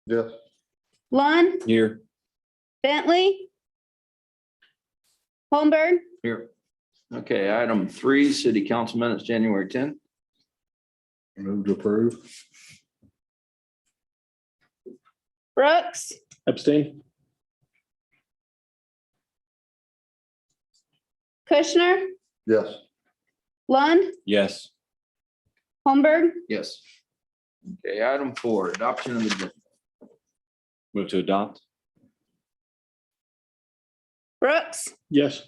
Yes. Lund, Here. Bentley, Holmberg, Here. Okay, item 3, city council minutes, January 10th. Move to approve. Brooks, Abstain. Kushner, Yes. Lund, Yes. Holmberg, Yes. Okay, item 4, adoption of the agenda. Move to adopt. Brooks, Yes.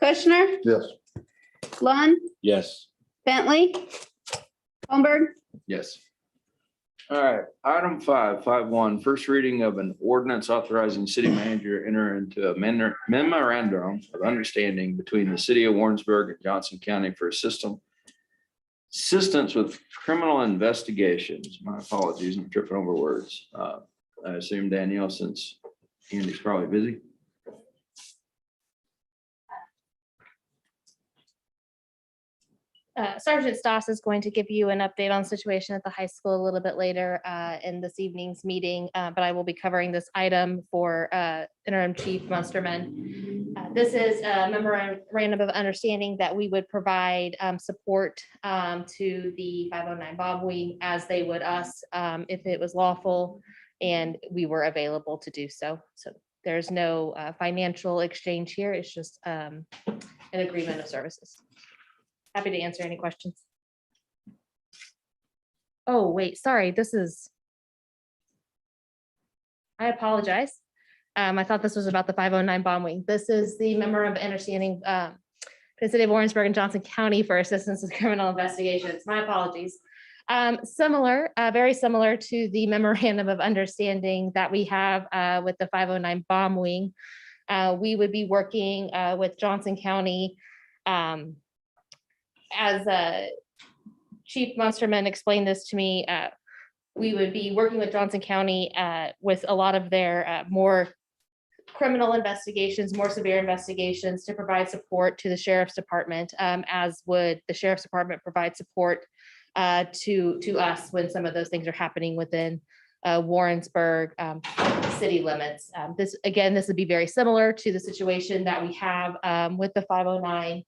Kushner, Yes. Lund, Yes. Bentley, Holmberg, Yes. All right, item 5.1, first reading of an ordinance authorizing city manager to enter into a memorandum of understanding between the city of Warrensburg and Johnson County for assistance with criminal investigations. My apologies, I'm tripping over words. I assume Danielle, since Andy's probably busy. Sergeant Stoss is going to give you an update on the situation at the high school a little bit later in this evening's meeting, but I will be covering this item for Interim Chief Munsterman. This is a memorandum of understanding that we would provide support to the 509 Bob Wing as they would us if it was lawful and we were available to do so. So there's no financial exchange here. It's just an agreement of services. Happy to answer any questions. Oh, wait, sorry, I apologize. I thought this was about the 509 bomb wing. This is the memorandum of understanding for the city of Warrensburg and Johnson County for assistance with criminal investigations. My apologies. Similar, very similar to the memorandum of understanding that we have with the 509 bomb wing. We would be working with Johnson County as Chief Munsterman explained this to me, we would be working with Johnson County with a lot of their more criminal investigations, more severe investigations to provide support to the Sheriff's Department, as would the Sheriff's Department provide support to us when some of those things are happening within Warrensburg city limits. This would be very similar to the situation that we have with the 509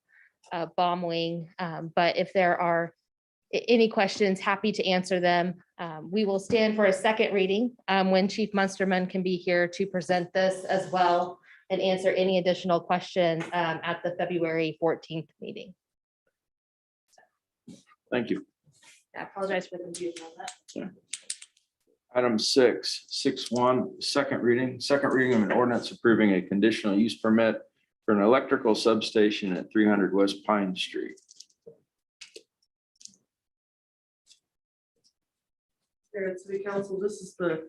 bomb wing. But if there are any questions, happy to answer them. We will stand for a second reading when Chief Munsterman can be here to present this as well and answer any additional questions at the February 14th meeting. Thank you. I apologize for the confusion on that. Item 6.1, second reading of an ordinance approving a conditional use permit for an electrical substation at 300 West Pine Street. Here at City Council, this is the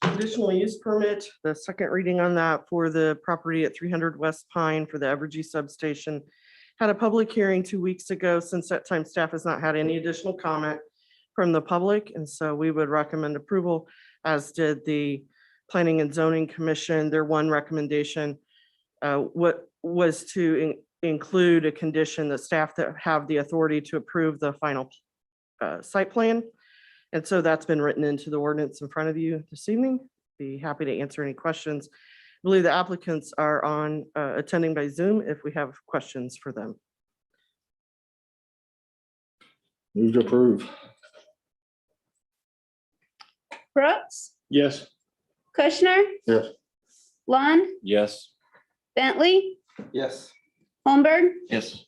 conditional use permit, the second reading on that for the property at 300 West Pine for the Evergy substation. Had a public hearing 2 weeks ago. Since that time, staff has not had any additional comment from the public, and so we would recommend approval, as did the Planning and Zoning Commission. Their one recommendation what was to include a condition that staff that have the authority to approve the final site plan. And so that's been written into the ordinance in front of you this evening. Be happy to answer any questions. I believe the applicants are on attending by Zoom if we have questions for them. Move to approve. Brooks, Yes. Kushner, Yes. Lund, Yes. Bentley, Yes. Holmberg, Yes.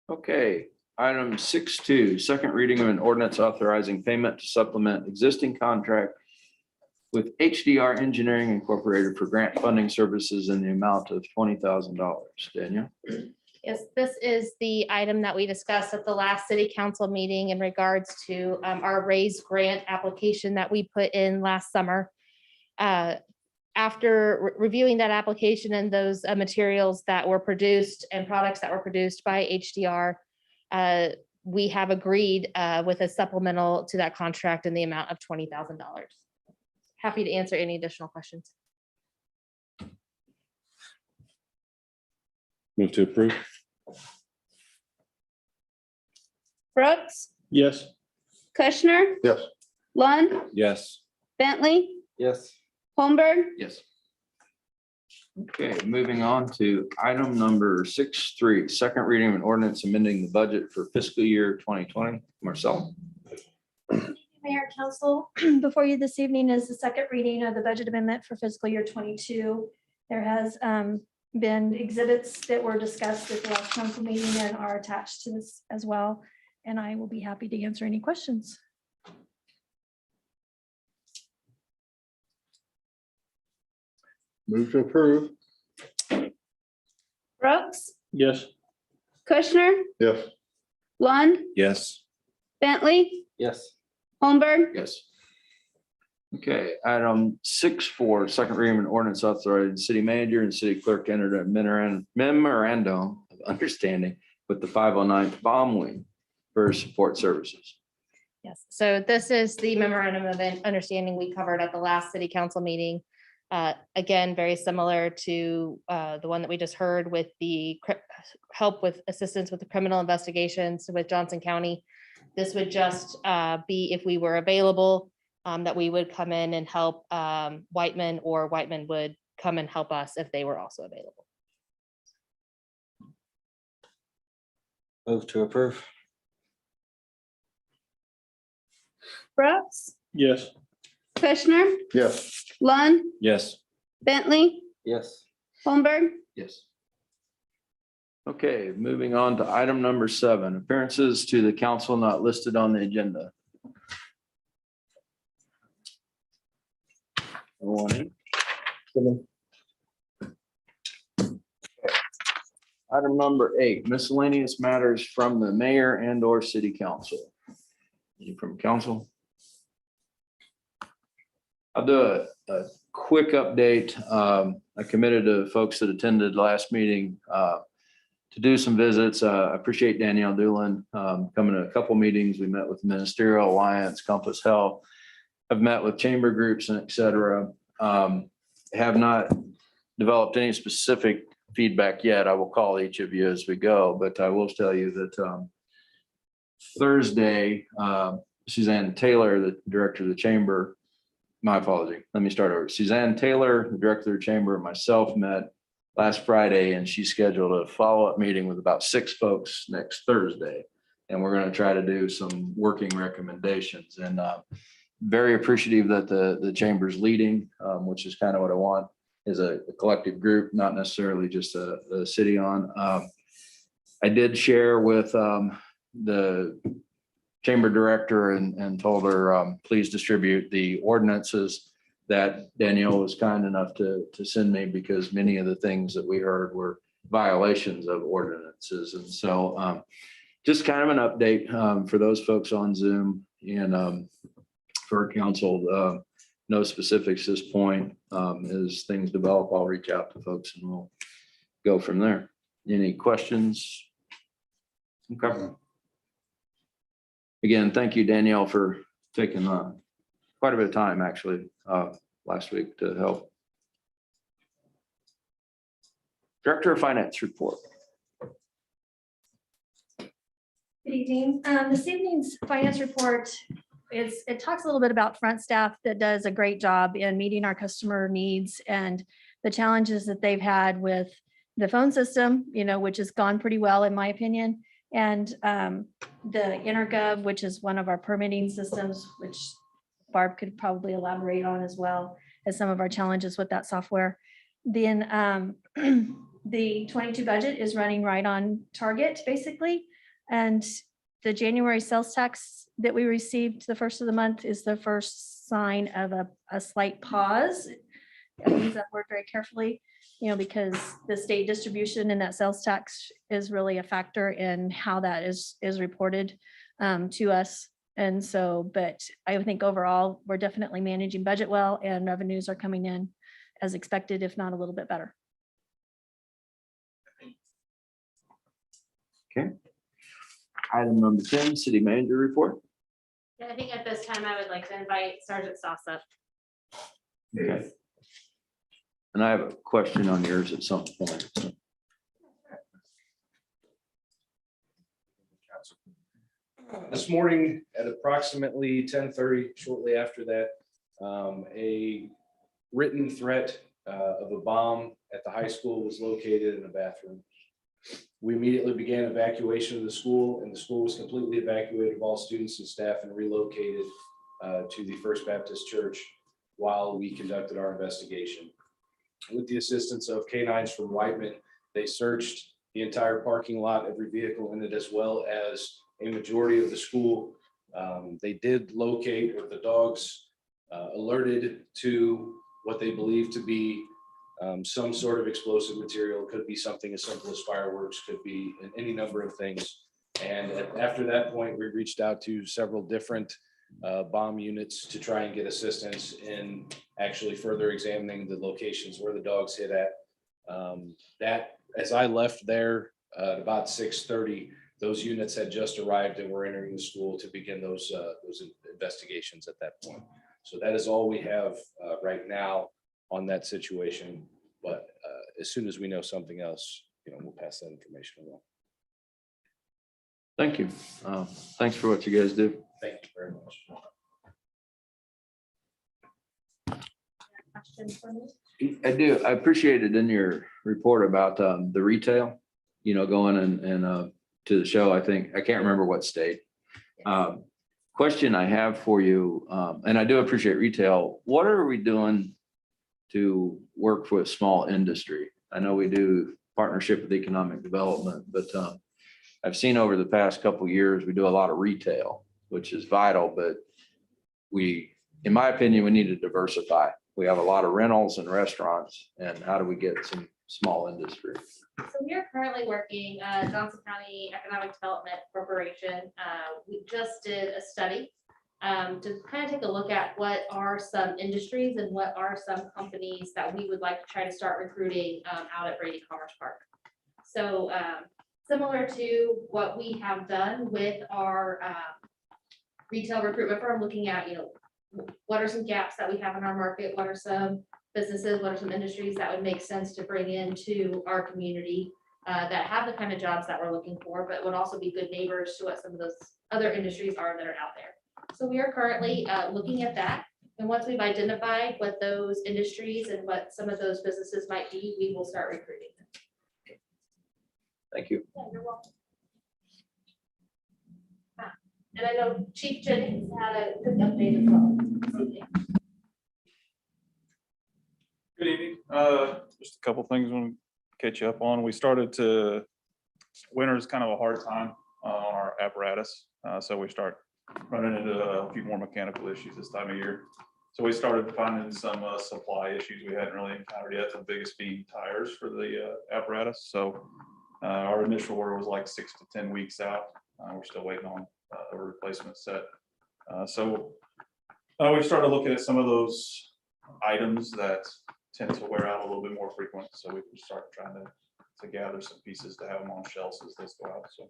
Okay, item 6.2, second reading of an ordinance authorizing payment to supplement existing contract with HDR Engineering Incorporated for grant funding services in the amount of $20,000. Danielle? Yes, this is the item that we discussed at the last city council meeting in regards to our raised grant application that we put in last summer. After reviewing that application and those materials that were produced and products that were produced by HDR, we have agreed with a supplemental to that contract in the amount of $20,000. Happy to answer any additional questions. Move to approve. Brooks, Yes. Kushner, Yes. Lund, Yes. Bentley, Yes. Holmberg, Yes. Okay, moving on to item number 6.3, second reading of an ordinance amending the budget for fiscal year 2020. Marcel? Mayor, Council, before you this evening is the second reading of the budget amendment for fiscal year 22. There has been exhibits that were discussed at the last council meeting and are attached to this as well. And I will be happy to answer any questions. Move to approve. Brooks, Yes. Kushner, Yes. Lund, Yes. Bentley, Yes. Holmberg, Yes. Okay, item 6.4, second reading of an ordinance authorizing the city manager and city clerk to enter a memorandum of understanding with the 509th Bomb Wing for support services. Yes, so this is the memorandum of understanding we covered at the last city council meeting. Again, very similar to the one that we just heard with the help with assistance with the criminal investigations with Johnson County. This would just be if we were available, that we would come in and help Whiteman, or Whiteman would come and help us if they were also available. Move to approve. Brooks, Yes. Kushner, Yes. Lund, Yes. Bentley, Yes. Holmberg, Yes. Okay, moving on to item number 7, appearances to the council not listed on the agenda. Item number 8, miscellaneous matters from the mayor and or city council. Any from council? I'll do a quick update. I committed to folks that attended last meeting to do some visits. I appreciate Danielle Doolin coming to a couple meetings. We met with Ministerial Alliance, Compass Health. I've met with chamber groups and et cetera. Have not developed any specific feedback yet. I will call each of you as we go, but I will tell you that Thursday, Suzanne Taylor, the director of the chamber, my apology, let me start over. Suzanne Taylor, the director of the chamber, and myself met last Friday, and she scheduled a follow-up meeting with about 6 folks next Thursday. And we're going to try to do some working recommendations, and very appreciative that the chamber's leading, which is kind of what I want, is a collective group, not necessarily just a city on. I did share with the chamber director and told her, please distribute the ordinances that Danielle was kind enough to send me, because many of the things that we heard were violations of ordinances. And so just kind of an update for those folks on Zoom, and for council, no specifics at this point. As things develop, I'll reach out to folks and we'll go from there. Any questions? Okay. Again, thank you, Danielle, for taking quite a bit of time, actually, last week to help. Director of Finance report. Good evening. This evening's finance report it talks a little bit about front staff that does a great job in meeting our customer needs and the challenges that they've had with the phone system, which has gone pretty well in my opinion. And the InterGov, which is one of our permitting systems, which Barb could probably elaborate on as well as some of our challenges with that software. Then the 22 budget is running right on target, basically. And the January sales tax that we received the first of the month is the first sign of a slight pause. I use that word very carefully, because the state distribution and that sales tax is really a factor in how that is reported to us. And so, but I think overall, we're definitely managing budget well, and revenues are coming in as expected, if not a little bit better. Okay. Item number 10, city manager report. Yeah, I think at this time I would like to invite Sergeant Stoss up. Okay. And I have a question on yours at some point. This morning at approximately 10:30, shortly after that, A written threat of a bomb at the high school was located in a bathroom. We immediately began evacuation of the school, and the school was completely evacuated of all students and staff and relocated to the First Baptist Church while we conducted our investigation. With the assistance of canines from Whiteman, they searched the entire parking lot, every vehicle in it, as well as a majority of the school. They did locate, or the dogs alerted to what they believe to be some sort of explosive material. Could be something as simple as fireworks, could be any number of things. And after that point, we reached out to several different bomb units to try and get assistance in actually further examining the locations where the dogs hit at. That, as I left there at about 6:30, those units had just arrived and were entering the school to begin those investigations at that point. So that is all we have right now on that situation. But as soon as we know something else, we'll pass that information along. Thank you. Thanks for what you guys do. Thank you very much. Question for me? I do. I appreciate it in your report about the retail, going and to the show. I can't remember what state. Question I have for you, and I do appreciate retail. What are we doing to work with small industry? I know we do partnership with economic development, but I've seen over the past couple of years, we do a lot of retail, which is vital, but in my opinion, we need to diversify. We have a lot of rentals and restaurants, and how do we get some small industry? So we are currently working, Johnson County Economic Development Corporation. We just did a study to kind of take a look at what are some industries and what are some companies that we would like to try to start recruiting out at Brady Commerce Park. So similar to what we have done with our retail recruitment firm, looking at, what are some gaps that we have in our market? What are some businesses? What are some industries that would make sense to bring into our community that have the kind of jobs that we're looking for, but would also be good neighbors to what some of those other industries are that are out there. So we are currently looking at that. And once we've identified what those industries and what some of those businesses might be, we will start recruiting them. Thank you. Yeah, you're welcome. And I know Chief Jennings had a quick update as well this evening. Good evening. Just a couple things I want to catch you up on. We started to, winter is kind of a hard time on our apparatus. So we start running into a few more mechanical issues this time of year. So we started finding some supply issues we hadn't really encountered yet. The biggest being tires for the apparatus. So our initial order was like 6 to 10 weeks out. We're still waiting on a replacement set. So we started looking at some of those items that tend to wear out a little bit more frequent. So we can start trying to gather some pieces to have them on shelves as those go out. So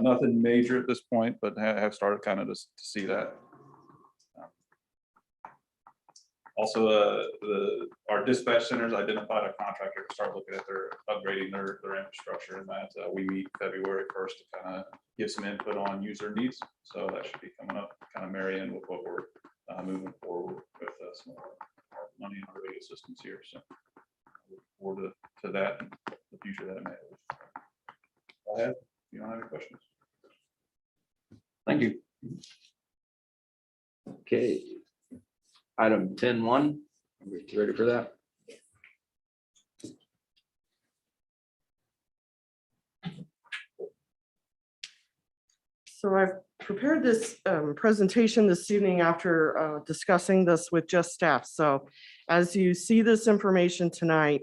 nothing major at this point, but have started kind of to see that. Also, our dispatch centers identified a contractor to start looking at their upgrading their infrastructure, and that we meet February 1st to kind of give some input on user needs. So that should be coming up, kind of marry in with what we're moving forward with some of our money in our radio systems here. So look forward to that and the future that it may have. Go ahead. You don't have any questions? Thank you. Okay. Item 10.1, are we ready for that? So I've prepared this presentation this evening after discussing this with just staff. So as you see this information tonight,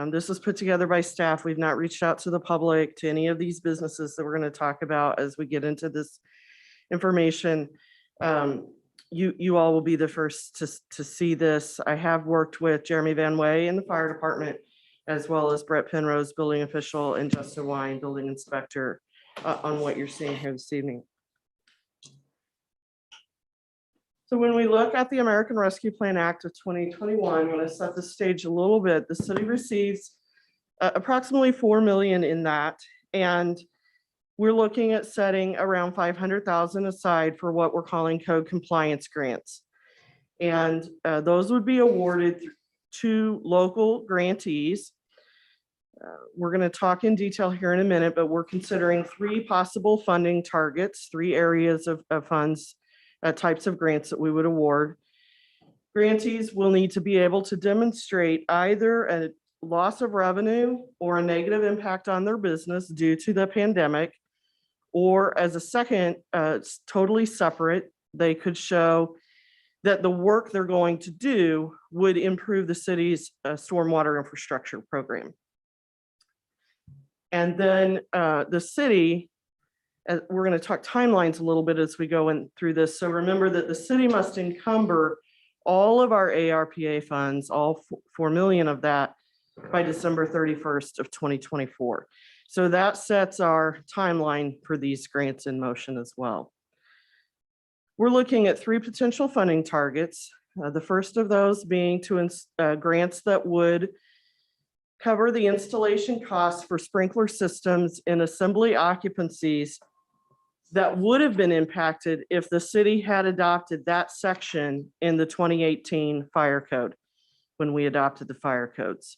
this was put together by staff. We've not reached out to the public, to any of these businesses that we're going to talk about as we get into this information. You all will be the first to see this. I have worked with Jeremy Van Way in the fire department, as well as Brett Penrose, building official, and Justin Wine, building inspector, on what you're seeing here this evening. So when we look at the American Rescue Plan Act of 2021, I'm going to set the stage a little bit. The city receives approximately $4 million in that, and we're looking at setting around $500,000 aside for what we're calling code compliance grants. And those would be awarded to local grantees. We're going to talk in detail here in a minute, but we're considering 3 possible funding targets, 3 areas of funds, types of grants that we would award. Grantees will need to be able to demonstrate either a loss of revenue or a negative impact on their business due to the pandemic, or as a second, totally separate, they could show that the work they're going to do would improve the city's stormwater infrastructure program. And then the city, we're going to talk timelines a little bit as we go in through this. So remember that the city must encumber all of our ARPA funds, all 4 million of that, by December 31st of 2024. So that sets our timeline for these grants in motion as well. We're looking at 3 potential funding targets. The first of those being grants that would cover the installation costs for sprinkler systems in assembly occupancies that would have been impacted if the city had adopted that section in the 2018 fire code, when we adopted the fire codes.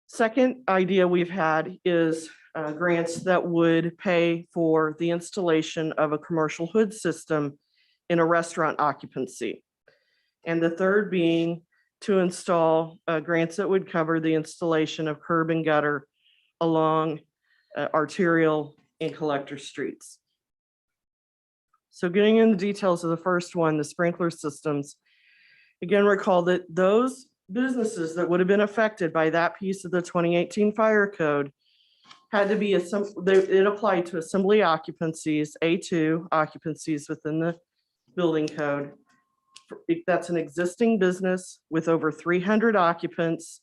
Second idea we've had is grants that would pay for the installation of a commercial hood system in a restaurant occupancy. And the third being to install grants that would cover the installation of curb and gutter along arterial and collector streets. So getting into the details of the first one, the sprinkler systems, again, recall that those businesses that would have been affected by that piece of the 2018 fire code had to be, it applied to assembly occupancies, A2 occupancies within the building code. That's an existing business with over 300 occupants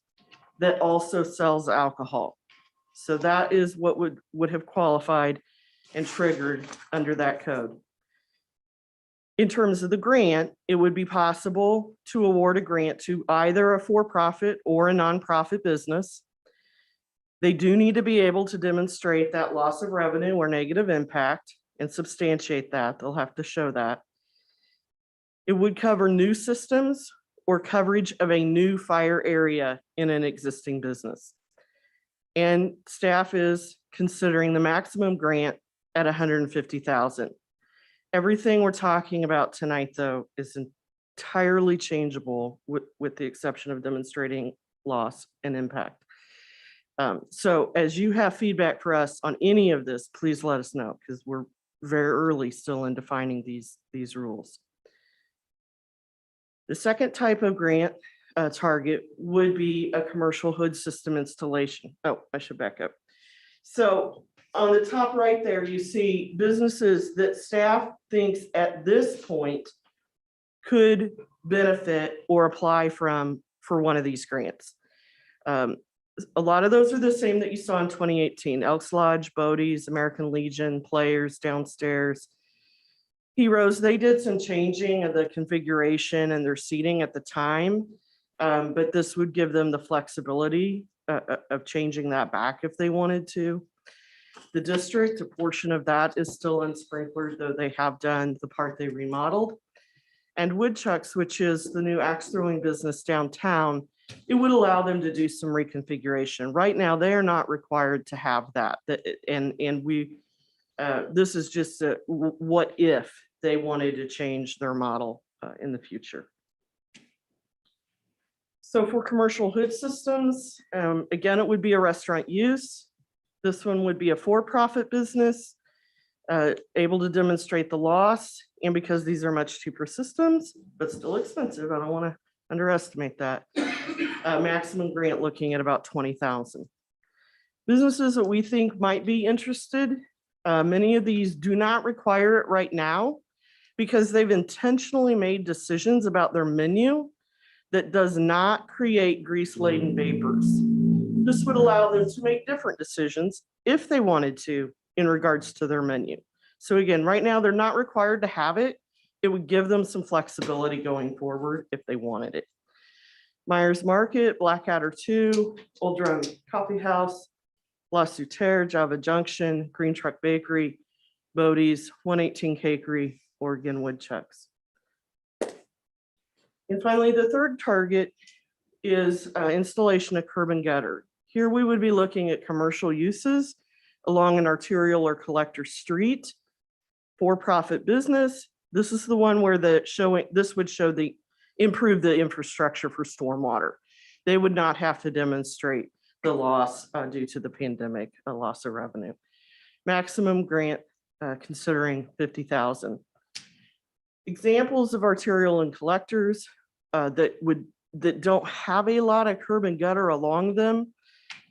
that also sells alcohol. So that is what would have qualified and triggered under that code. In terms of the grant, it would be possible to award a grant to either a for-profit or a nonprofit business. They do need to be able to demonstrate that loss of revenue or negative impact and substantiate that. They'll have to show that. It would cover new systems or coverage of a new fire area in an existing business. And staff is considering the maximum grant at $150,000. Everything we're talking about tonight, though, is entirely changeable with the exception of demonstrating loss and impact. So as you have feedback for us on any of this, please let us know, because we're very early still in defining these rules. The second type of grant target would be a commercial hood system installation. Oh, I should back up. So on the top right there, you see businesses that staff thinks at this point could benefit or apply for one of these grants. A lot of those are the same that you saw in 2018. Elks Lodge, Bodie's, American Legion, Players, Downstairs, Heroes. They did some changing of the configuration and their seating at the time, but this would give them the flexibility of changing that back if they wanted to. The district, a portion of that is still in sprinklers, though they have done the part they remodeled. And Woodchucks, which is the new axe throwing business downtown, it would allow them to do some reconfiguration. Right now, they are not required to have that. And we, this is just a what if they wanted to change their model in the future. So for commercial hood systems, again, it would be a restaurant use. This one would be a for-profit business, able to demonstrate the loss. And because these are much cheaper systems, but still expensive, I don't want to underestimate that. Maximum grant looking at about $20,000. Businesses that we think might be interested, many of these do not require it right now because they've intentionally made decisions about their menu that does not create grease-laden vapors. This would allow them to make different decisions if they wanted to in regards to their menu. So again, right now, they're not required to have it. It would give them some flexibility going forward if they wanted it. Myers Market, Blackadder 2, Old Drum Coffee House, La Souterre, Java Junction, Green Truck Bakery, Bodie's, 118 Cakery, Oregon Woodchucks. And finally, the third target is installation of curb and gutter. Here we would be looking at commercial uses along an arterial or collector street, for-profit business. This is the one where this would show improve the infrastructure for stormwater. They would not have to demonstrate the loss due to the pandemic, a loss of revenue. Maximum grant considering 50,000. Examples of arterial and collectors that don't have a lot of curb and gutter along them.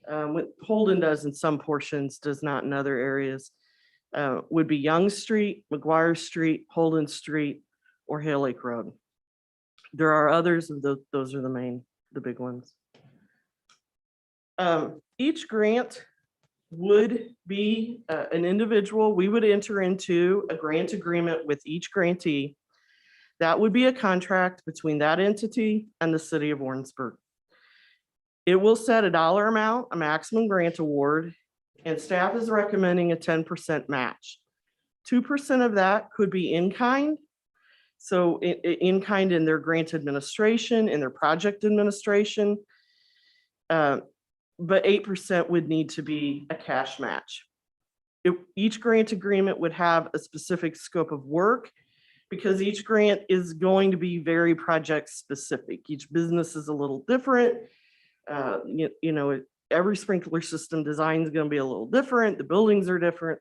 What Holden does in some portions, does not in other areas, would be Young Street, McGuire Street, Holden Street, or Hale Lake Road. There are others, those are the big ones. Each grant would be an individual. We would enter into a grant agreement with each grantee. That would be a contract between that entity and the city of Warrensburg. It will set a dollar amount, a maximum grant award, and staff is recommending a 10% match. 2% of that could be in kind. So in kind in their grant administration, in their project administration. But 8% would need to be a cash match. Each grant agreement would have a specific scope of work because each grant is going to be very project specific. Each business is a little different. Every sprinkler system design is going to be a little different. The buildings are different.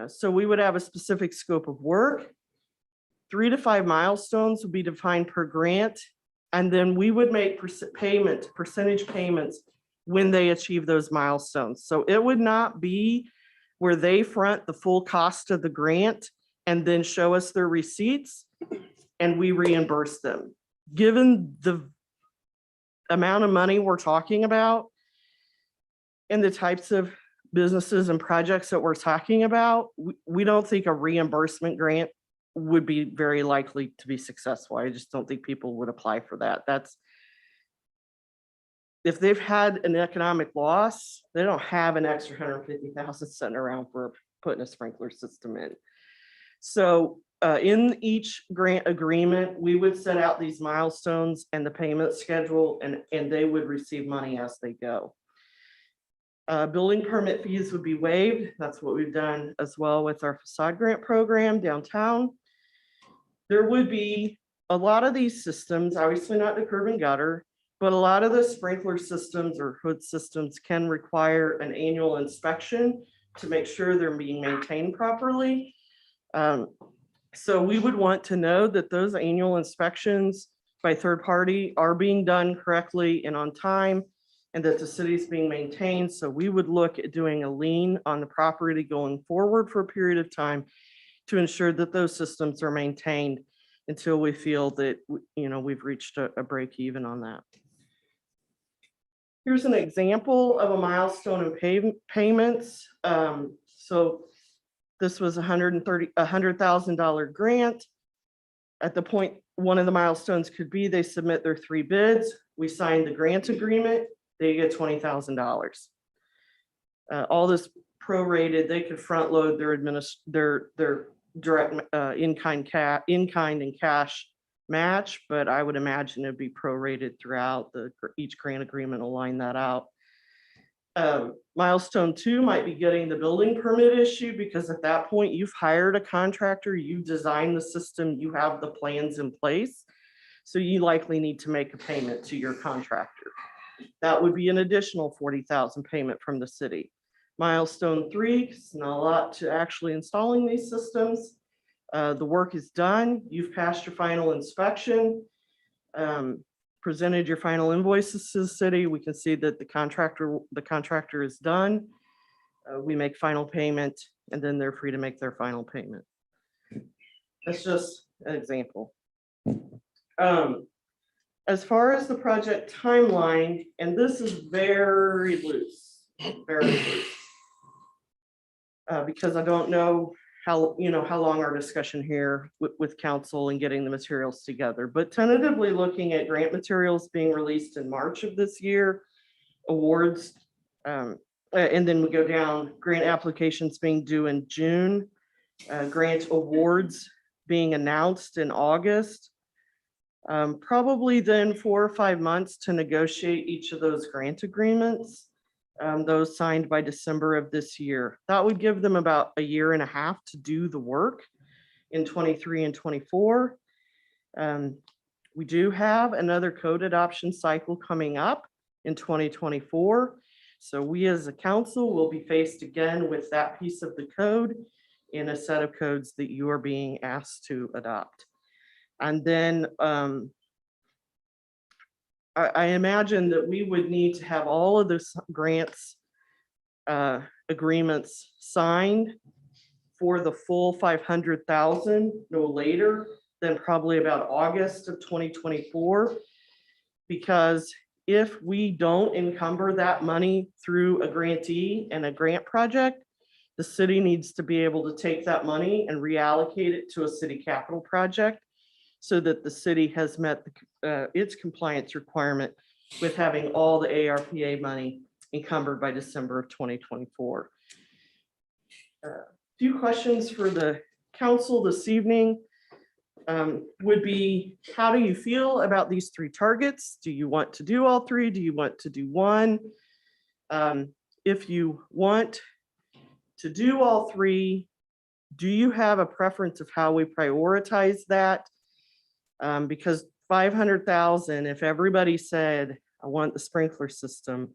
So we would have a specific scope of work. 3 to 5 milestones would be defined per grant. And then we would make percentage payments when they achieve those milestones. So it would not be where they front the full cost of the grant and then show us their receipts and we reimburse them. Given the amount of money we're talking about and the types of businesses and projects that we're talking about, we don't think a reimbursement grant would be very likely to be successful. I just don't think people would apply for that. If they've had an economic loss, they don't have an extra 150,000 sitting around for putting a sprinkler system in. So in each grant agreement, we would set out these milestones and the payment schedule, and they would receive money as they go. Building permit fees would be waived. That's what we've done as well with our facade grant program downtown. There would be a lot of these systems, obviously not the curb and gutter, but a lot of the sprinkler systems or hood systems can require an annual inspection to make sure they're being maintained properly. So we would want to know that those annual inspections by third party are being done correctly and on time, and that the city is being maintained. So we would look at doing a lien on the property going forward for a period of time to ensure that those systems are maintained until we feel that, we've reached a break even on that. Here's an example of a milestone in payments. So this was $100,000 grant. At the point, one of the milestones could be they submit their 3 bids. We signed the grant agreement. They get $20,000. All this prorated, they could front load their direct in-kind and cash match, but I would imagine it'd be prorated throughout each grant agreement will line that out. Milestone 2 might be getting the building permit issued, because at that point you've hired a contractor, you designed the system, you have the plans in place. So you likely need to make a payment to your contractor. That would be an additional $40,000 payment from the city. Milestone 3, it's not a lot to actually installing these systems. The work is done. You've passed your final inspection, presented your final invoices to the city. We can see that the contractor is done. We make final payment, and then they're free to make their final payment. That's just an example. As far as the project timeline, and this is very loose, because I don't know how long our discussion here with council and getting the materials together, but tentatively looking at grant materials being released in March of this year, awards, and then we go down, grant applications being due in June, grant awards being announced in August. Probably then 4 or 5 months to negotiate each of those grant agreements. Those signed by December of this year. That would give them about a year and a half to do the work in 23 and 24. We do have another code adoption cycle coming up in 2024. So we as a council will be faced again with that piece of the code in a set of codes that you are being asked to adopt. And then I imagine that we would need to have all of those grants agreements signed for the full 500,000 no later than probably about August of 2024. Because if we don't encumber that money through a grantee and a grant project, the city needs to be able to take that money and reallocate it to a city capital project so that the city has met its compliance requirement with having all the ARPA money encumbered by December of 2024. Few questions for the council this evening would be, how do you feel about these 3 targets? Do you want to do all 3? Do you want to do 1? If you want to do all 3, do you have a preference of how we prioritize that? Because 500,000, if everybody said, I want the sprinkler system,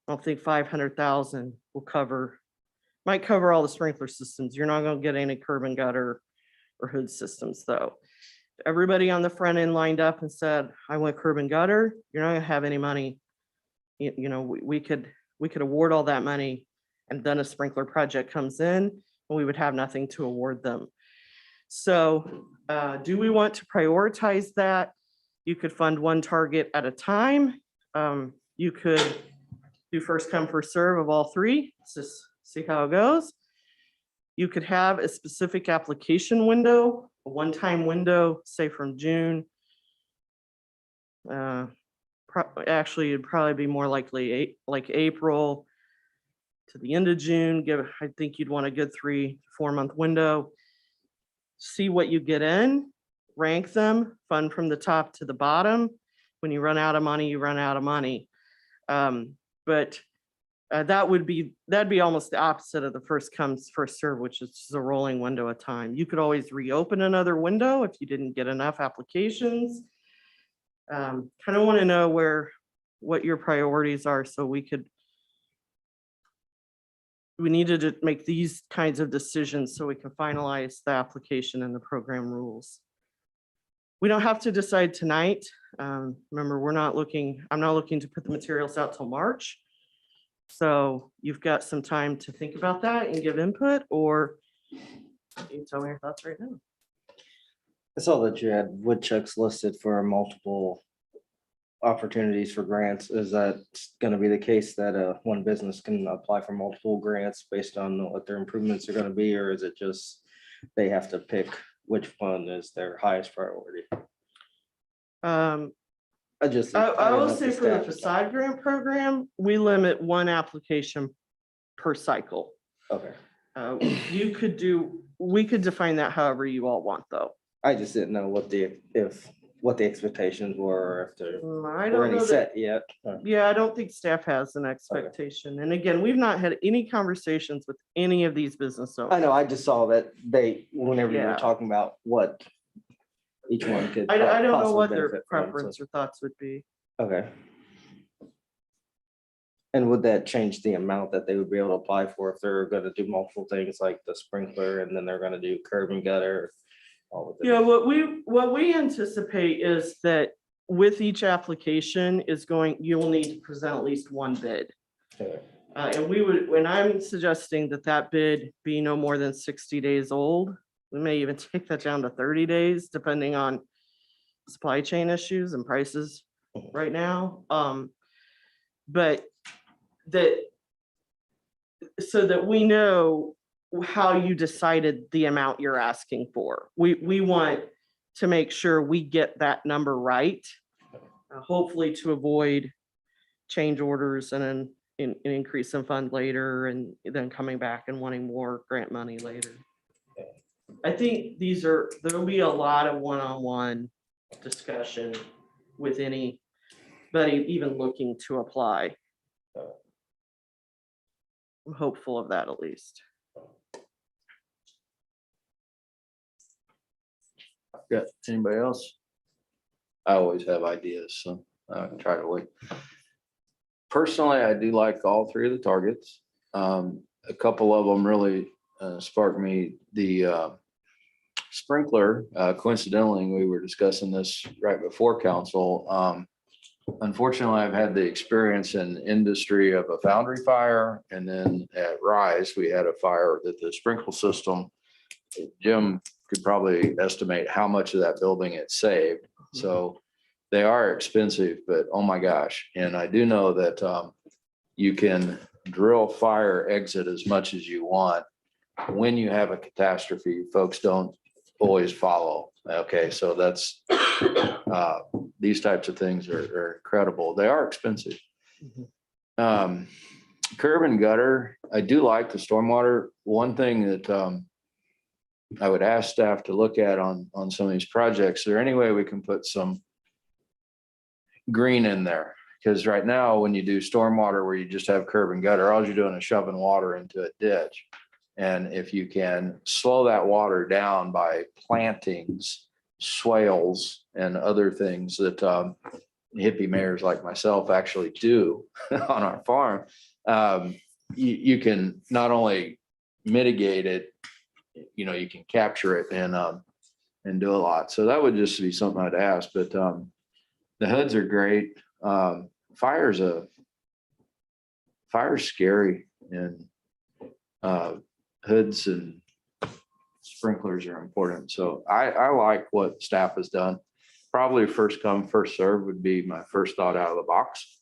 I don't think 500,000 will might cover all the sprinkler systems. You're not gonna get any curb and gutter or hood systems though. Everybody on the front end lined up and said, I want curb and gutter, you're not gonna have any money. You know, we could award all that money and then a sprinkler project comes in and we would have nothing to award them. So do we want to prioritize that? You could fund 1 target at a time. You could do first come, first serve of all 3. Let's just see how it goes. You could have a specific application window, a one-time window, say from June. Actually, it'd probably be more likely like April to the end of June. I think you'd want a good 3-4 month window. See what you get in, rank them, fund from the top to the bottom. When you run out of money, you run out of money. But that'd be almost the opposite of the first comes, first serve, which is just a rolling window at a time. You could always reopen another window if you didn't get enough applications. Kind of want to know what your priorities are so we needed to make these kinds of decisions so we can finalize the application and the program rules. We don't have to decide tonight. Remember, I'm not looking to put the materials out till March. So you've got some time to think about that and give input, or you can tell me your thoughts right now. I saw that you had woodchucks listed for multiple opportunities for grants. Is that going to be the case that one business can apply for multiple grants based on what their improvements are going to be, or is it just they have to pick which one is their highest priority? I will say for the facade grant program, we limit 1 application per cycle. Okay. We could define that however you all want though. I just didn't know what the expectations were, or if they're I or don't any know set yet. Yeah, I don't think staff has an expectation. And again, we've not had any conversations with any of these business owners. I know, I just saw that whenever you Yeah. were talking about what each one could. I don't know possibly what their benefit from, so- preference or thoughts would be. Okay. And would that change the amount that they would be able to apply for if they're gonna do multiple things like the sprinkler and then they're gonna do curb and gutter? all of it? Yeah, what we anticipate is that with each application you'll need to present at least 1 bid. Okay. And I'm suggesting that bid be no more than 60 days old. We may even take that down to 30 days, depending on supply chain issues and prices right now. But so that we know how you decided the amount you're asking for. We want to make sure we get that number right, hopefully to avoid change orders and an increase in fund later and then coming back and wanting more grant money later. I think there'll be a lot of one-on-one discussion with anybody even looking to apply. I'm hopeful of that at least. Got anybody else? I always have ideas, so I try to wait. Personally, I do like all three of the targets. A couple of them really sparked me. The sprinkler, coincidentally, we were discussing this right before council. Unfortunately, I've had the experience in industry of a foundry fire, and then at Rise, we had a fire that the sprinkler system, Jim could probably estimate how much of that building it saved. So they are expensive, but oh my gosh. And I do know that you can drill fire exit as much as you want. When you have a catastrophe, folks don't always follow. Okay, so that's these types of things are incredible. They are expensive. Curb and gutter, I do like the stormwater. One thing that I would ask staff to look at on some of these projects, is there any way we can put some green in there? Because right now, when you do stormwater where you just have curb and gutter, all you're doing is shoving water into a ditch. And if you can slow that water down by plantings, swales, and other things that hippie mayors like myself actually do on our farm, you can not only mitigate it, you can capture it and do a lot. So that would just be something I'd ask, but the hoods are great. Fire's scary, and hoods and sprinklers are important. So I like what staff has done. Probably first come, first serve would be my first thought out of the box.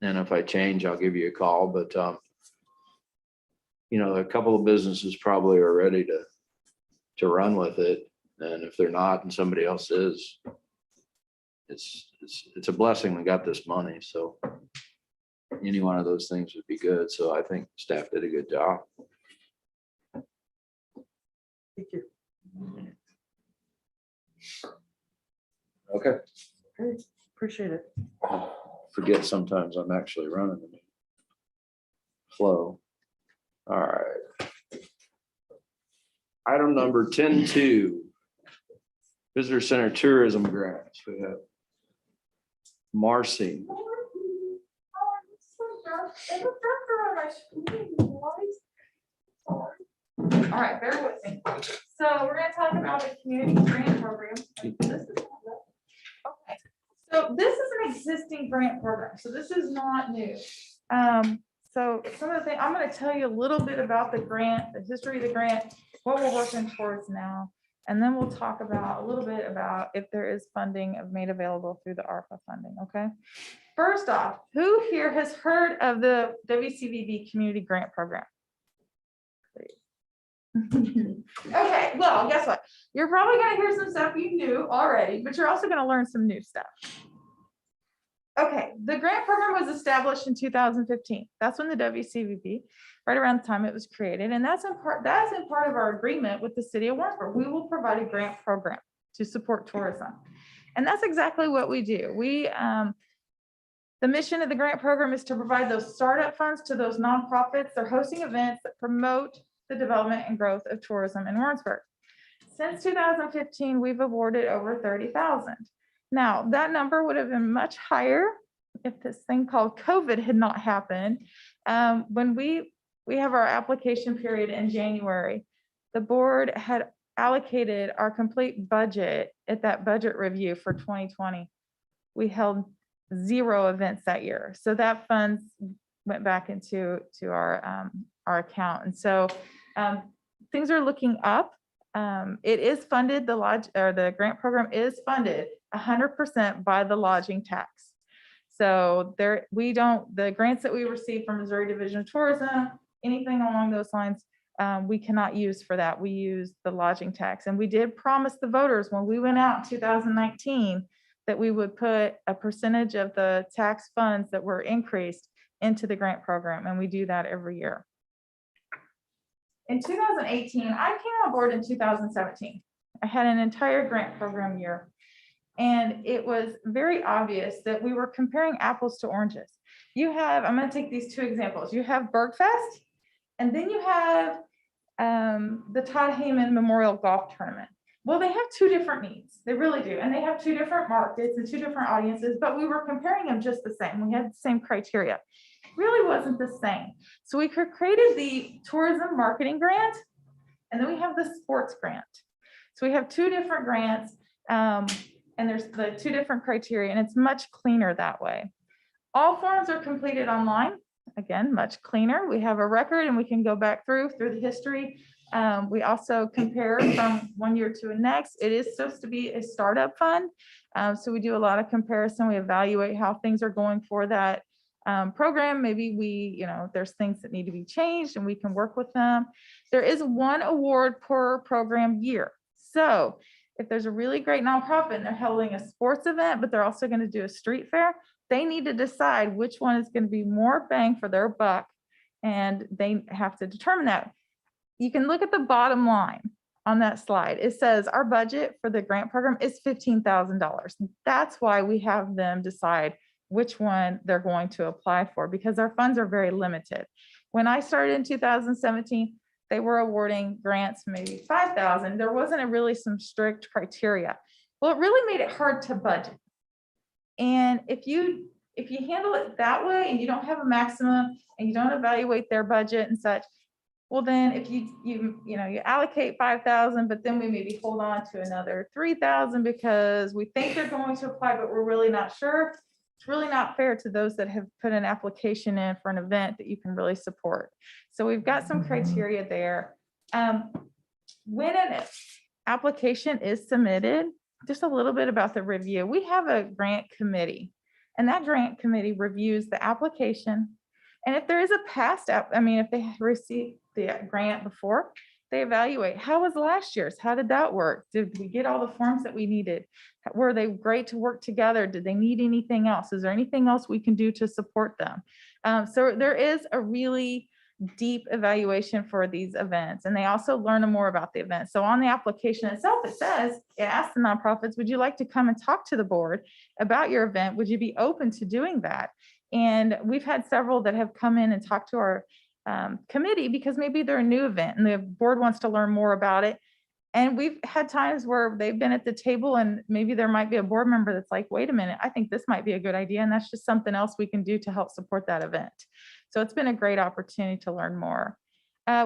And if I change, I'll give you a call, but a couple of businesses probably are ready to run with it. And if they're not, and somebody else is, it's a blessing we got this money. So any one of those things would be good. So I think staff did a good job. Thank you. Okay. Great. Appreciate it. Forget sometimes I'm actually running the flow. All right. Item number 10.2, Visitor Center Tourism Grants. We have Marcy. All right, bear with me. So we're gonna talk about the community grant program. Okay, so this is an existing grant program, so this is not new. So some of the things, I'm gonna tell you a little bit about the grant, the history of the grant, what we're working towards now. And then we'll talk about a little bit about if there is funding made available through the ARPA funding, okay? First off, who here has heard of the WCVB Community Grant Program? Okay, well, guess what? You're probably gonna hear some stuff you knew already, but you're also gonna learn some new stuff. Okay, the grant program was established in 2015. That's when the WCVB, right around the time it was created, and that's in part of our agreement with the city of Warrensburg. We will provide a grant program to support tourism, and that's exactly what we do. The mission of the grant program is to provide those startup funds to those nonprofits. They're hosting events that promote the development and growth of tourism in Warrensburg. Since 2015, we've awarded over 30,000. Now, that number would have been much higher if this thing called COVID had not happened. When we have our application period in January, the board had allocated our complete budget at that budget review for 2020. We held 0 events that year. So that funds went back into our account. And so things are looking up. It is funded, the grant program is funded 100% by the lodging tax. So the grants that we receive from Missouri Division of Tourism, anything along those lines, we cannot use for that. We use the lodging tax. And we did promise the voters when we went out in 2019 that we would put a percentage of the tax funds that were increased into the grant program. And we do that every year. In 2018, I came on board in 2017. I had an entire grant program year. And it was very obvious that we were comparing apples to oranges. You have, I'm going to take these two examples. You have Bergfest, and then you have the Todd Heyman Memorial Golf Tournament. Well, they have two different needs. They really do. And they have two different markets and two different audiences, but we were comparing them just the same. We had the same criteria. Really wasn't the same. So we created the tourism marketing grant, and then we have the sports grant. So we have two different grants, and there's the two different criteria, and it's much cleaner that way. All forms are completed online. Again, much cleaner. We have a record and we can go back through the history. We also compare from one year to the next. It is supposed to be a startup fund. So we do a lot of comparison. We evaluate how things are going for that program. Maybe there's things that need to be changed and we can work with them. There is one award per program year. So if there's a really great nonprofit and they're holding a sports event, but they're also going to do a street fair, they need to decide which one is going to be more bang for their buck. And they have to determine that. You can look at the bottom line on that slide. It says our budget for the grant program is $15,000. That's why we have them decide which one they're going to apply for, because our funds are very limited. When I started in 2017, they were awarding grants maybe $5,000. There wasn't really some strict criteria. Well, it really made it hard to budget. And if you handle it that way and you don't have a maximum and you don't evaluate their budget and such, well, then if you allocate 5,000, but then we maybe hold on to another 3,000 because we think they're going to apply, but we're really not sure. It's really not fair to those that have put an application in for an event that you can really support. So we've got some criteria there. When an application is submitted, just a little bit about the review. We have a grant committee, and that grant committee reviews the application. And if there is a past if they received the grant before, they evaluate how was last year's, how did that work? Did we get all the forms that we needed? Were they great to work together? Did they need anything else? Is there anything else we can do to support them? So there is a really deep evaluation for these events, and they also learn more about the event. So on the application itself, it says, it asks the nonprofits, would you like to come and talk to the board about your event? Would you be open to doing that? And we've had several that have come in and talked to our committee because maybe they're a new event and the board wants to learn more about it. And we've had times where they've been at the table and maybe there might be a board member that's like, wait a minute, I think this might be a good idea. And that's just something else we can do to help support that event. So it's been a great opportunity to learn more.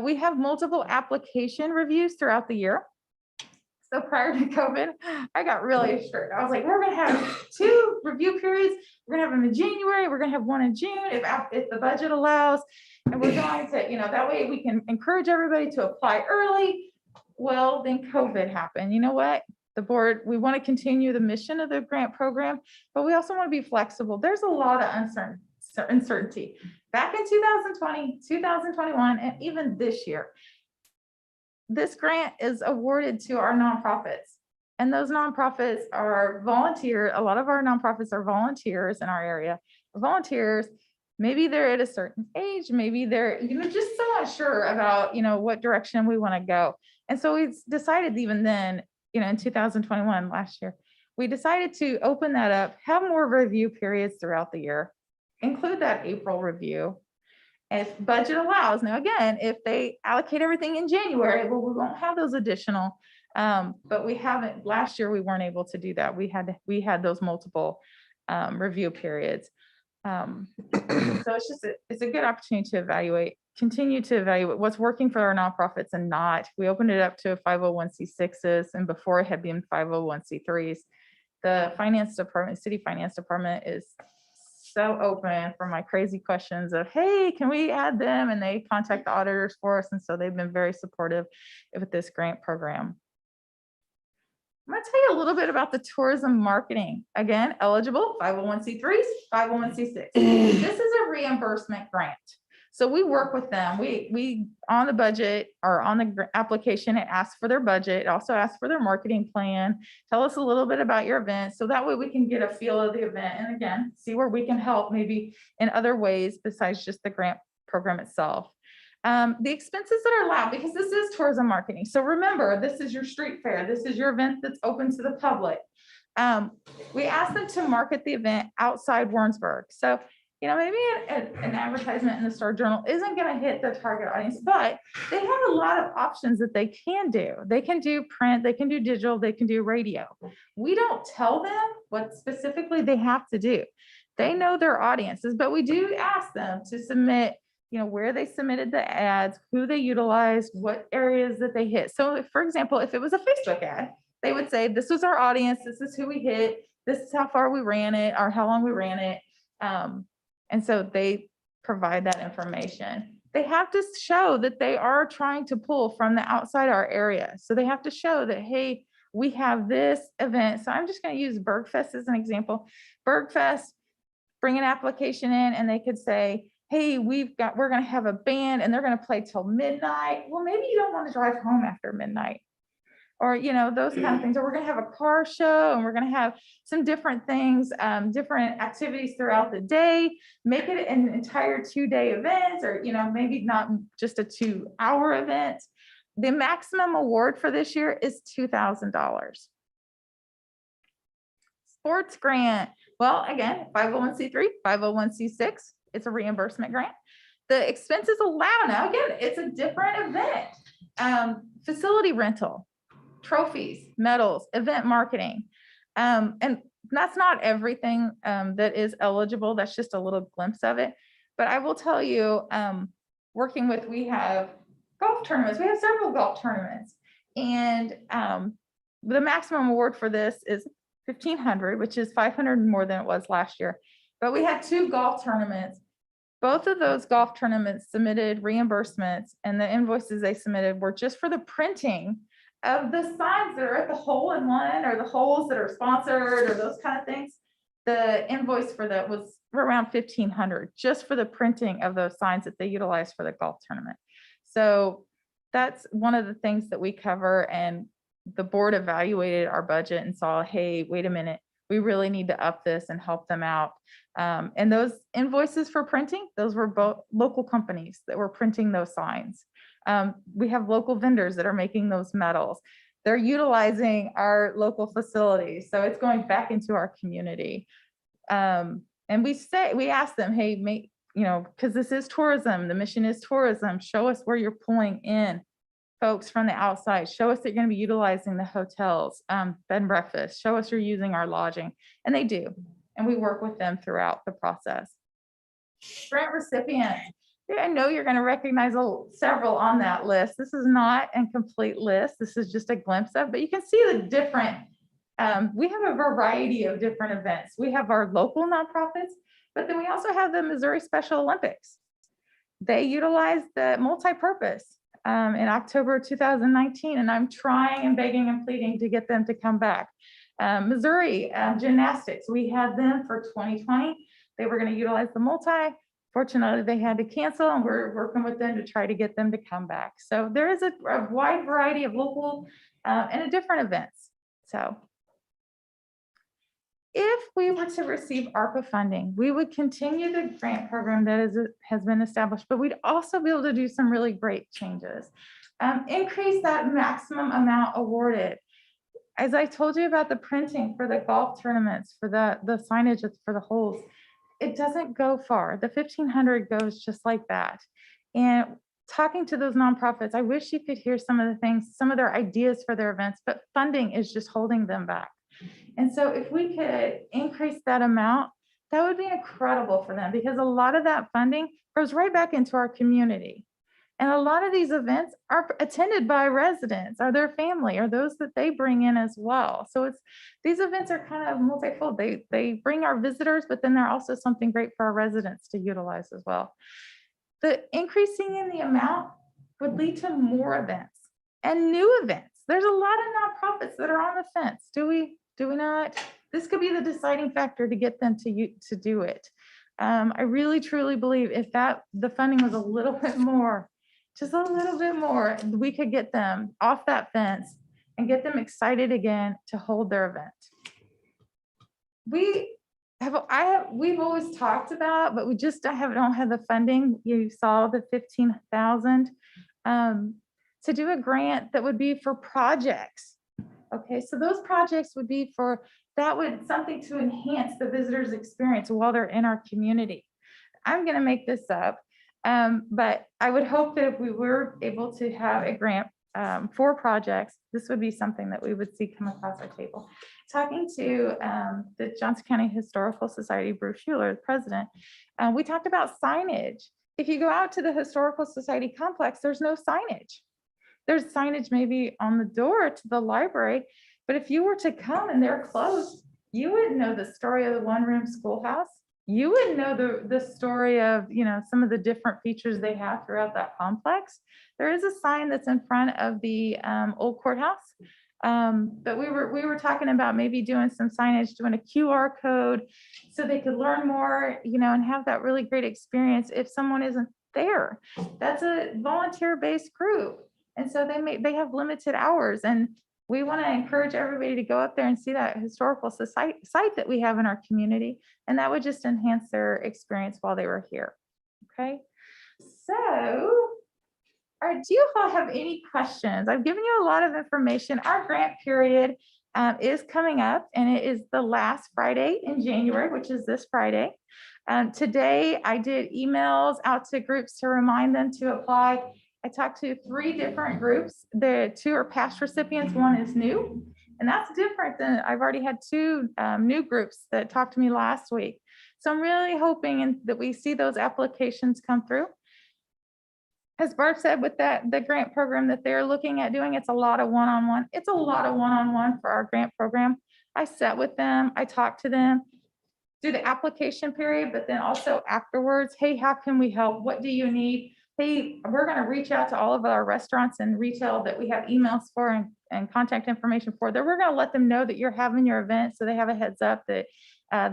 We have multiple application reviews throughout the year. So prior to COVID, I got really strict. I was like, we're going to have 2 review periods. We're going to have them in January. We're going to have one in June if the budget allows. And we're going to, that way we can encourage everybody to apply early. Well, then COVID happened. You know what? The board, we want to continue the mission of the grant program, but we also want to be flexible. There's a lot of uncertainty. Back in 2020, 2021, and even this year, this grant is awarded to our nonprofits, and those nonprofits are volunteer. A lot of our nonprofits are volunteers in our area. Volunteers, maybe they're at a certain age, maybe they're just so unsure about what direction we want to go. And so we decided even then, in 2021, last year, we decided to open that up, have more review periods throughout the year, include that April review if budget allows. Now, again, if they allocate everything in January, well, we won't have those additional, but we haven't, last year, we weren't able to do that. We had those multiple review periods. So it's a good opportunity to continue to evaluate what's working for our nonprofits and not. We opened it up to 501c6s, and before it had been 501c3s. The finance department, city finance department is so open for my crazy questions of, hey, can we add them? And they contact the auditors for us. And so they've been very supportive with this grant program. I'm going to tell you a little bit about the tourism marketing. Again, eligible 501c3s, 501c6. This is a reimbursement grant. So we work with them. We on the budget or on the application, it asks for their budget. It also asks for their marketing plan. Tell us a little bit about your event. So that way we can get a feel of the event. And again, see where we can help maybe in other ways besides just the grant program itself. The expenses that are allowed, because this is tourism marketing. So remember, this is your street fair. This is your event that's open to the public. We asked them to market the event outside Warrensburg. So, maybe an advertisement in the Star Journal isn't going to hit the target audience, but they have a lot of options that they can do. They can do print, they can do digital, they can do radio. We don't tell them what specifically they have to do. They know their audiences, but we do ask them to submit, where they submitted the ads, who they utilized, what areas that they hit. So for example, if it was a Facebook ad, they would say, this was our audience, this is who we hit, this is how far we ran it, or how long we ran it. And so they provide that information. They have to show that they are trying to pull from the outside our area. So they have to show that, hey, we have this event. So I'm just going to use Bergfest as an example. Bergfest, bring an application in and they could say, hey, we're going to have a band and they're going to play till midnight. Well, maybe you don't want to drive home after midnight. Or, those kind of things. Or we're going to have a car show and we're going to have some different things, different activities throughout the day. Make it an entire 2-day event, or, maybe not just a 2-hour event. The maximum award for this year is $2,000. Sports grant. Well, again, 501c3, 501c6, it's a reimbursement grant. The expenses allowed. Now, again, it's a different event. Facility rental, trophies, medals, event marketing. And that's not everything that is eligible. That's just a little glimpse of it. But I will tell you, we have golf tournaments. We have several golf tournaments. And the maximum award for this is $1,500, which is $500 more than it was last year. But we had 2 golf tournaments. Both of those golf tournaments submitted reimbursements, and the invoices they submitted were just for the printing of the signs that are at the hole-in-one, or the holes that are sponsored, or those kind of things. The invoice for that was around $1,500 just for the printing of those signs that they utilized for the golf tournament. So that's one of the things that we cover, and the board evaluated our budget and saw, hey, wait a minute, we really need to up this and help them out. And those invoices for printing, those were both local companies that were printing those signs. We have local vendors that are making those medals. They're utilizing our local facilities. So it's going back into our community. And we ask them, hey, because this is tourism, the mission is tourism. Show us where you're pulling in folks from the outside. Show us that you're going to be utilizing the hotels, bed and breakfast. Show us you're using our lodging. And they do. And we work with them throughout the process. Grant recipients. I know you're going to recognize several on that list. This is not a complete list. This is just a glimpse of, but you can see the different, we have a variety of different events. We have our local nonprofits, but then we also have the Missouri Special Olympics. They utilize the multi-purpose in October 2019, and I'm trying and begging and pleading to get them to come back. Missouri Gymnastics, we had them for 2020. They were going to utilize the multi. Fortunately, they had to cancel, and we're working with them to try to get them to come back. So there is a wide variety of local and different events. So if we were to receive ARPA funding, we would continue the grant program that has been established, but we'd also be able to do some really great changes. Increase that maximum amount awarded. As I told you about the printing for the golf tournaments, for the signage for the holes, it doesn't go far. The $1,500 goes just like that. And talking to those nonprofits, I wish you could hear some of the things, some of their ideas for their events, but funding is just holding them back. And so if we could increase that amount, that would be incredible for them, because a lot of that funding goes right back into our community. And a lot of these events are attended by residents or their family or those that they bring in as well. So these events are kind of multifold. They bring our visitors, but then they're also something great for our residents to utilize as well. The increasing in the amount would lead to more events and new events. There's a lot of nonprofits that are on the fence. Do we not? This could be the deciding factor to get them to do it. I really, truly believe if the funding was a little bit more, just a little bit more, we could get them off that fence and get them excited again to hold their event. We've always talked about, but we just don't have the funding. You saw the $15,000 to do a grant that would be for projects. Okay, so those projects would be something to enhance the visitor's experience while they're in our community. I'm gonna make this up, but I would hope that if we were able to have a grant for projects, this would be something that we would see come across our table. Talking to the Johnson County Historical Society, Bruce Schuler, the president, we talked about signage. If you go out to the Historical Society complex, there's no signage. There's signage maybe on the door to the library, but if you were to come and they're closed, you wouldn't know the story of the one-room schoolhouse. You wouldn't know the story of, some of the different features they have throughout that complex. There is a sign that's in front of the old courthouse. But we were talking about maybe doing some signage, doing a QR code so they could learn more, and have that really great experience if someone isn't there. That's a volunteer-based group. And so they have limited hours, and we want to encourage everybody to go up there and see that historical site that we have in our community. And that would just enhance their experience while they were here. Okay. So, all right, do you all have any questions? I've given you a lot of information. Our grant period is coming up, and it is the last Friday in January, which is this Friday. Today, I did emails out to groups to remind them to apply. I talked to 3 different groups. The 2 are past recipients, 1 is new. And that's different than I've already had 2 new groups that talked to me last week. So I'm really hoping that we see those applications come through. As Barb said, with the grant program that they're looking at doing, it's a lot of one-on-one. It's a lot of one-on-one for our grant program. I sat with them, I talked to them through the application period, but then also afterwards, hey, how can we help? What do you need? Hey, we're going to reach out to all of our restaurants and retail that we have emails for and contact information for. That we're going to let them know that you're having your event, so they have a heads up that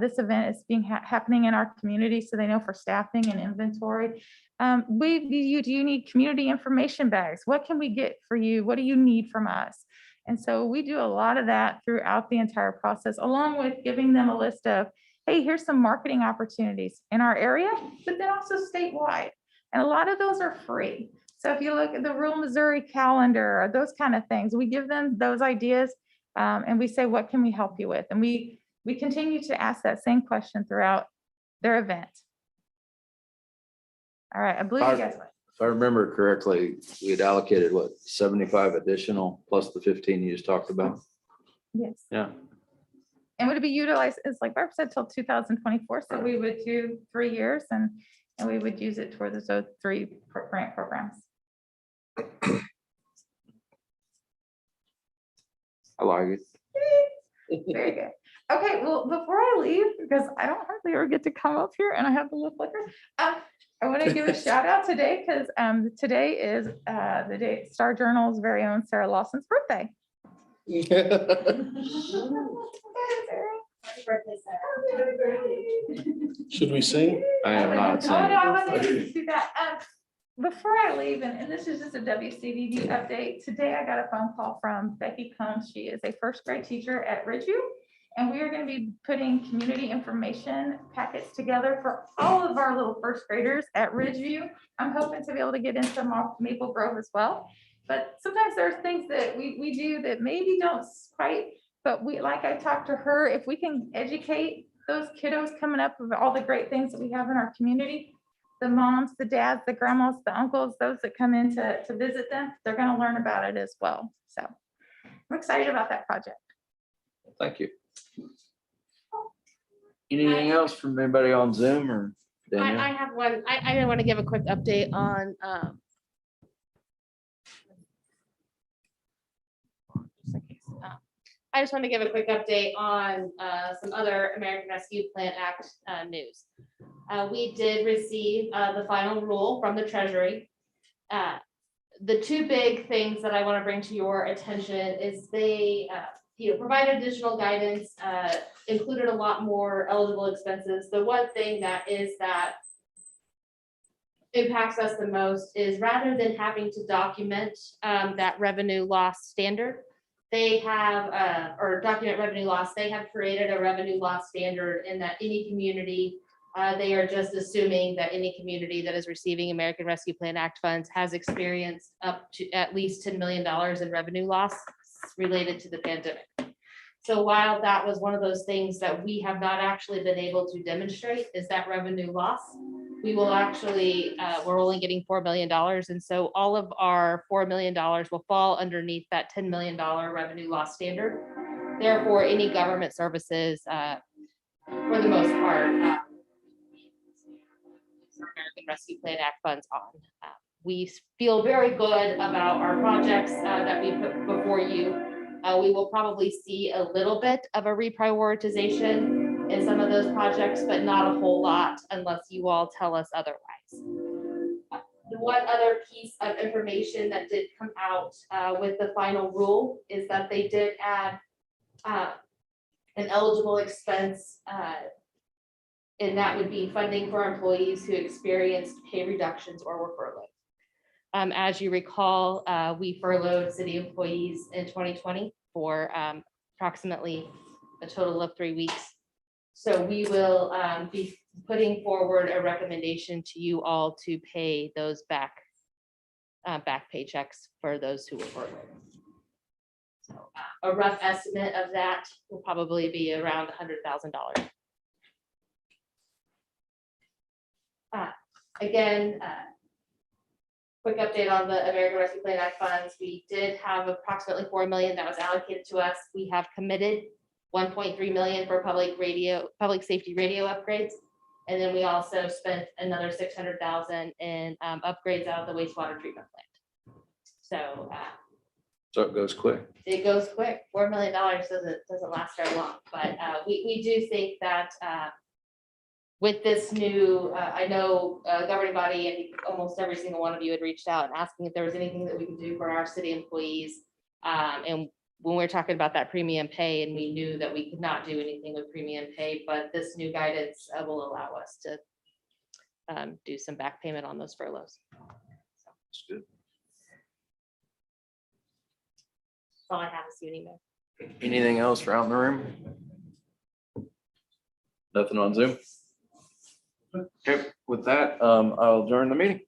this event is happening in our community, so they know for staffing and inventory. Do you need community information bags? What can we get for you? What do you need from us? And so we do a lot of that throughout the entire process, along with giving them a list of, hey, here's some marketing opportunities in our area, but then also statewide. And a lot of those are free. So if you look at the Rural Missouri calendar or those kind of things, we give them those ideas and we say, what can we help you with? And we continue to ask that same question throughout their event. All right, I believe you guys. If I remember correctly, we had allocated 75 additional plus the 15 you just talked about. Yes. Yeah. And would it be utilized, it's like Barb said, till 2024. So we would do 3 years and we would use it towards those 3 grant programs. I like it. Very good. Okay, well, before I leave, because I don't hardly ever get to come up here and I have the little clicker, I want to give a shout out today because today is the day Star Journal's very own Sarah Lawson's birthday. Should we sing? I am not Oh, no, I saying. wanted to do that. Before I leave, and this is just a WCVB update, today I got a phone call from Becky Combs. She is a first grade teacher at Ridgeview. And we are going to be putting community information packets together for all of our little first graders at Ridgeview. I'm hoping to be able to get into Maple Grove as well. But sometimes there's things that we do that maybe don't quite, but like I talked to her, if we can educate those kiddos coming up with all the great things that we have in our community, the moms, the dads, the grandmas, the uncles, those that come in to visit them, they're going to learn about it as well. So I'm excited about that project. Thank you. Anything else from anybody on Zoom or Danielle? I have one. I want to give a quick update on I just want to give a quick update on some other American Rescue Plan Act news. We did receive the final rule from the Treasury. The 2 big things that I want to bring to your attention is they provide additional guidance, included a lot more eligible expenses. The one thing that impacts us the most is rather than having to document that revenue loss standard, they have, or document revenue loss, they have created a revenue loss standard in that any community, they are just assuming that any community that is receiving American Rescue Plan Act funds has experienced up to at least $10 million in revenue loss related to the pandemic. So while that was one of those things that we have not actually been able to demonstrate is that revenue loss, we will actually, we're only getting $4 million. And so all of our $4 million will fall underneath that $10 million revenue loss standard. Therefore, any government services, for the most part, American Rescue Plan Act funds on. We feel very good about our projects that we put before you. We will probably see a little bit of a reprioritization in some of those projects, but not a whole lot unless you all tell us otherwise. The one other piece of information that did come out with the final rule is that they did add an eligible expense, and that would be funding for employees who experienced pay reductions or were furloughed. As you recall, we furloughed city employees in 2020 for approximately a total of 3 weeks. So we will be putting forward a recommendation to you all to pay those back paychecks for those who were furloughed. So a rough estimate of that will probably be around $100,000. Again, quick update on the American Rescue Plan Act funds. We did have approximately $4 million that was allocated to us. We have committed $1.3 million for public safety radio upgrades. And then we also spent another $600,000 in upgrades out of the wastewater treatment plant. So it goes quick. it goes quick. $4 million doesn't last very long, but we do think that with this new, I know governing body, I think almost every single one of you had reached out and asking if there was anything that we could do for our city employees. And when we were talking about that premium pay, and we knew that we could not do anything with premium pay, but this new guidance will allow us to do some back payment on those furloughs. That's good. That's all I have this evening. Anything else for out in the room? Nothing on Zoom? Okay, with that, I'll adjourn the meeting.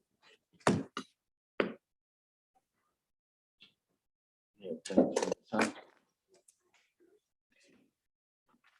Yeah, 10 minutes.